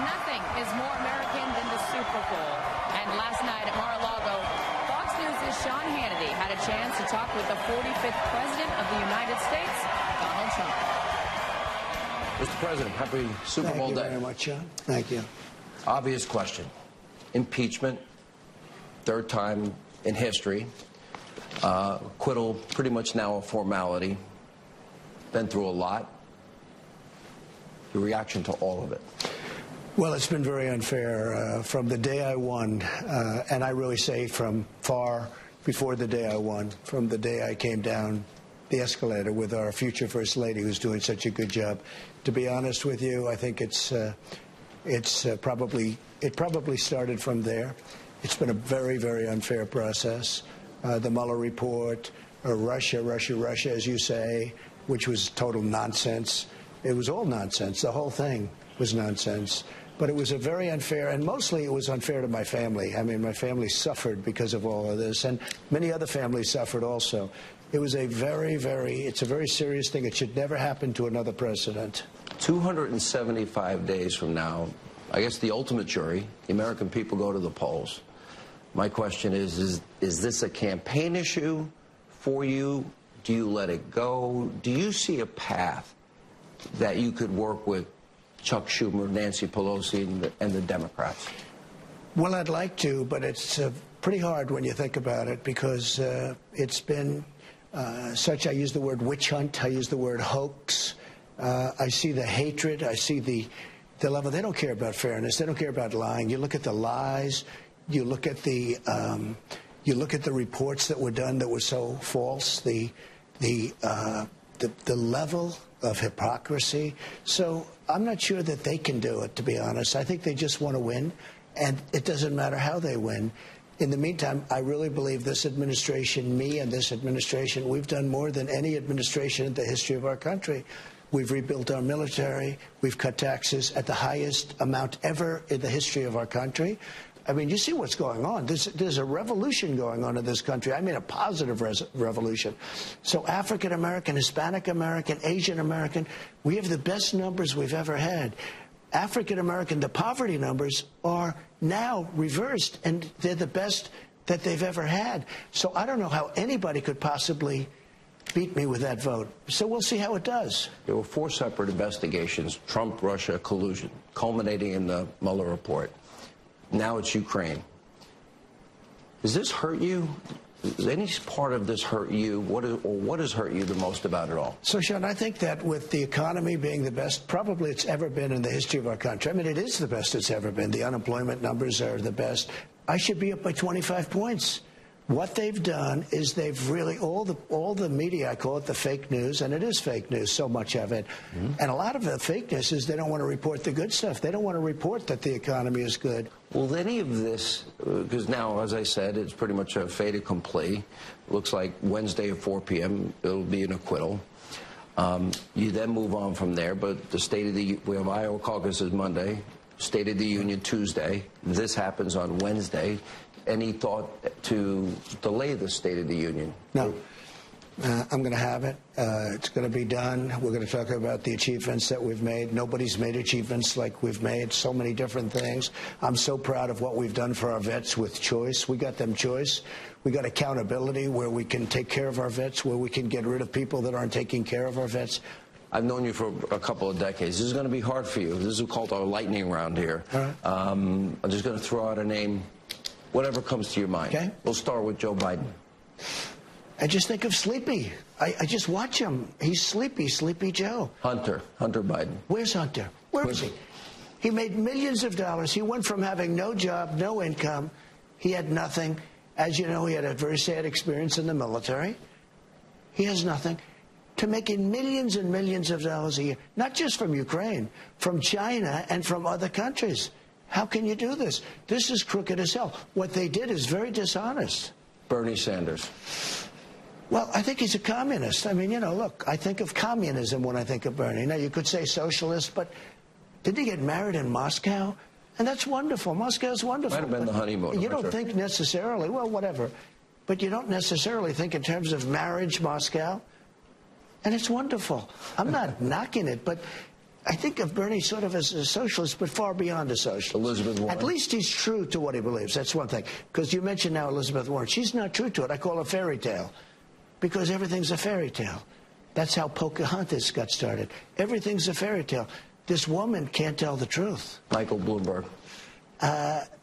Nothing is more American than the Super Bowl. And last night at Mar-a-Lago, Fox News' Sean Hannity had a chance to talk with the 45th President of the United States, Donald Trump. Mr. President, happy Super Bowl day. Thank you very much, Sean. Thank you. Obvious question. Impeachment, third time in history. Acquittal, pretty much now a formality. Been through a lot. Your reaction to all of it? Well, it's been very unfair from the day I won, and I really say from far before the day I won, from the day I came down the escalator with our future First Lady, who's doing such a good job. To be honest with you, I think it probably started from there. It's been a very, very unfair process. The Mueller report, Russia, as you say, which was total nonsense. It was all nonsense. The whole thing was nonsense. But it was a very unfair, and mostly it was unfair to my family. I mean, my family suffered because of all of this, and many other families suffered also. It was a it's a very serious thing. It should never happen to another president. 275 days from now, I guess the ultimate jury, the American people, go to the polls. My question is this a campaign issue for you? Do you let it go? Do you see a path that you could work with Chuck Schumer, Nancy Pelosi, and the Democrats? Well, I'd like to, but it's pretty hard when you think about it, because it's been such, I use the word witch hunt, I use the word hoax. I see the hatred, I see the level. They don't care about fairness. They don't care about lying. You look at the lies. You look at the reports that were done that were so false. The level of hypocrisy. So I'm not sure that they can do it, to be honest. I think they just want to win, and it doesn't matter how they win. In the meantime, I really believe this administration, me and this administration, we've done more than any administration in the history of our country. We've rebuilt our military. We've cut taxes at the highest amount ever in the history of our country. I mean, you see what's going on. There's a revolution going on in this country. I mean, a positive revolution. So African American, Hispanic American, Asian American, we have the best numbers we've ever had. African American, the poverty numbers are now reversed, and they're the best that they've ever had. So I don't know how anybody could possibly beat me with that vote. So we'll see how it does. There were 4 separate investigations, Trump-Russia collusion, culminating in the Mueller report. Now it's Ukraine. Does this hurt you? Does any part of this hurt you? What has hurt you the most about it all? So, Sean, I think that with the economy being the best probably it's ever been in the history of our country. I mean, it is the best it's ever been. The unemployment numbers are the best. I should be up by 25 points. What they've done is they've really, all the media, I call it the fake news, and it is fake news, so much of it. And a lot of the fake news is they don't want to report the good stuff. They don't want to report that the economy is good. Will any of this, because now, as I said, it's pretty much a fait accompli. Looks like Wednesday at 4 p.m., it'll be an acquittal. You then move on from there, but the State of the, we have Iowa caucuses Monday, State of the Union Tuesday. This happens on Wednesday. Any thought to delay the State of the Union? No. I'm going to have it. It's going to be done. We're going to talk about the achievements that we've made. Nobody's made achievements like we've made. So many different things. I'm so proud of what we've done for our vets with choice. We got them choice. We got accountability where we can take care of our vets, where we can get rid of people that aren't taking care of our vets. I've known you for a couple of decades. This is going to be hard for you. This is called our lightning round here. All right. I'm just going to throw out a name. Whatever comes to your mind. Okay. We'll start with Joe Biden. I just think of Sleepy. I just watch him. He's sleepy, Sleepy Joe. Hunter Biden. Where's Hunter? Where is he? He made millions of dollars. He went from having no job, no income. He had nothing. As you know, he had a very sad experience in the military. He has nothing. To making millions and millions of dollars a year, not just from Ukraine, from China and from other countries. How can you do this? This is crooked as hell. What they did is very dishonest. Bernie Sanders. Well, I think he's a communist. I mean, you know, look, I think of communism when I think of Bernie. Now, you could say socialist, but didn't he get married in Moscow? And that's wonderful. Moscow's wonderful. Might have been the honeymoon. You don't think necessarily, well, whatever, but you don't necessarily think in terms of marriage, Moscow. And it's wonderful. I'm not knocking it, but I think of Bernie sort of as a socialist, but far beyond a socialist. Elizabeth Warren. At least he's true to what he believes. That's one thing. Because you mentioned now Elizabeth Warren. She's not true to it. I call her fairy tale. Because everything's a fairy tale. That's how Pocahontas got started. Everything's a fairy tale. This woman can't tell the truth. Michael Bloomberg.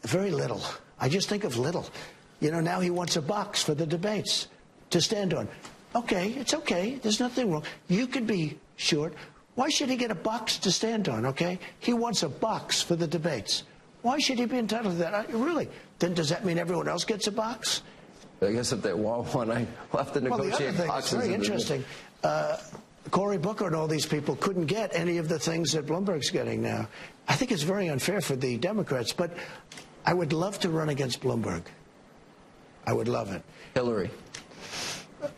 Very little. I just think of little. You know, now he wants a box for the debates to stand on. Okay, it's okay. There's nothing wrong. You could be short. Why should he get a box to stand on, okay? He wants a box for the debates. Why should he be entitled to that? Really? Then does that mean everyone else gets a box? I guess if they want one, I will have to negotiate well, the other thing boxes. That's very interesting. Cory Booker and all these people couldn't get any of the things that Bloomberg's getting now. I think it's very unfair for the Democrats, but I would love to run against Bloomberg. I would love it. Hillary.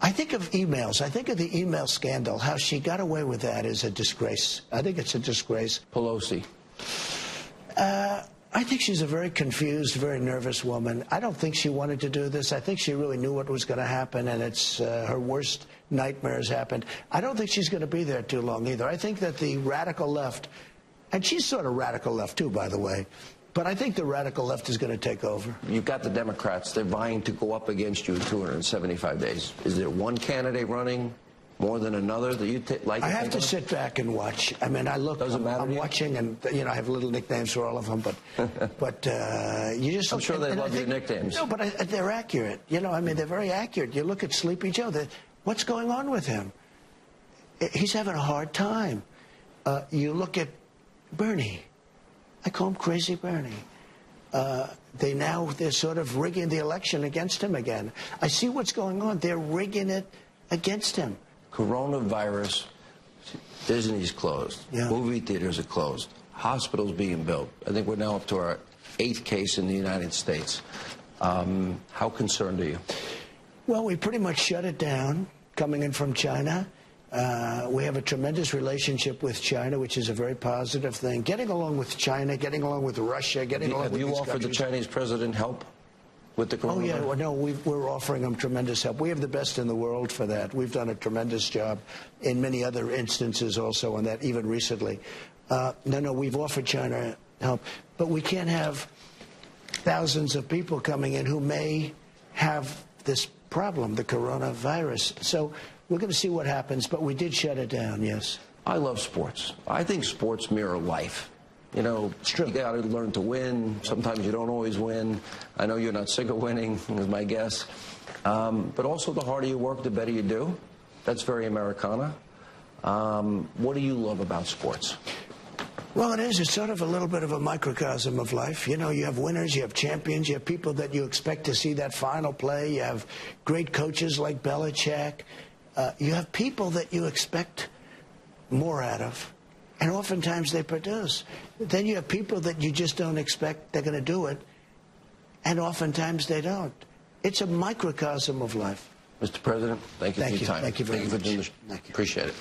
I think of emails. I think of the email scandal. How she got away with that is a disgrace. I think it's a disgrace. Pelosi. I think she's a very confused, very nervous woman. I don't think she wanted to do this. I think she really knew what was going to happen, and it's her worst nightmares happened. I don't think she's going to be there too long either. I think that the radical left, and she's sort of radical left too, by the way, but I think the radical left is going to take over. You've got the Democrats. They're vying to go up against you in 275 days. Is there one candidate running more than another that you like? I have to sit back and watch. I mean, I look. Doesn't matter. I'm watching, and you know, I have little nicknames for all of them. But you just. I'm sure they love your nicknames. No, but they're accurate. You know, I mean, they're very accurate. You look at Sleepy Joe. What's going on with him? He's having a hard time. You look at Bernie. I call him Crazy Bernie. They're sort of rigging the election against him again. I see what's going on. They're rigging it against him. Coronavirus, Disney's closed. Yeah. Movie theaters are closed. Hospitals being built. I think we're now up to our 8th case in the United States. How concerned are you? Well, we pretty much shut it down coming in from China. We have a tremendous relationship with China, which is a very positive thing. Getting along with China, getting along with Russia, getting along with these countries. Have you offered the Chinese president help with the coronavirus? Oh, yeah. Well, no, we're offering them tremendous help. We have the best in the world for that. We've done a tremendous job in many other instances also on that, even recently. No, we've offered China help. But we can't have thousands of people coming in who may have this problem, the coronavirus. So we're going to see what happens, but we did shut it down, yes. I love sports. I think sports mirror life. You know, you got to learn to win. Sometimes you don't always win. I know you're not sick of winning, is my guess. But also, the harder you work, the better you do. That's very Americana. What do you love about sports? Well, it is. It's sort of a little bit of a microcosm of life. You know, you have winners, you have champions, you have people that you expect to see that final play. You have great coaches like Belichick. You have people that you expect more out of, and oftentimes they produce. Then you have people that you just don't expect they're going to do it, and oftentimes they don't. It's a microcosm of life. Mr. President, thank you for your time. Thank you very much. Appreciate it.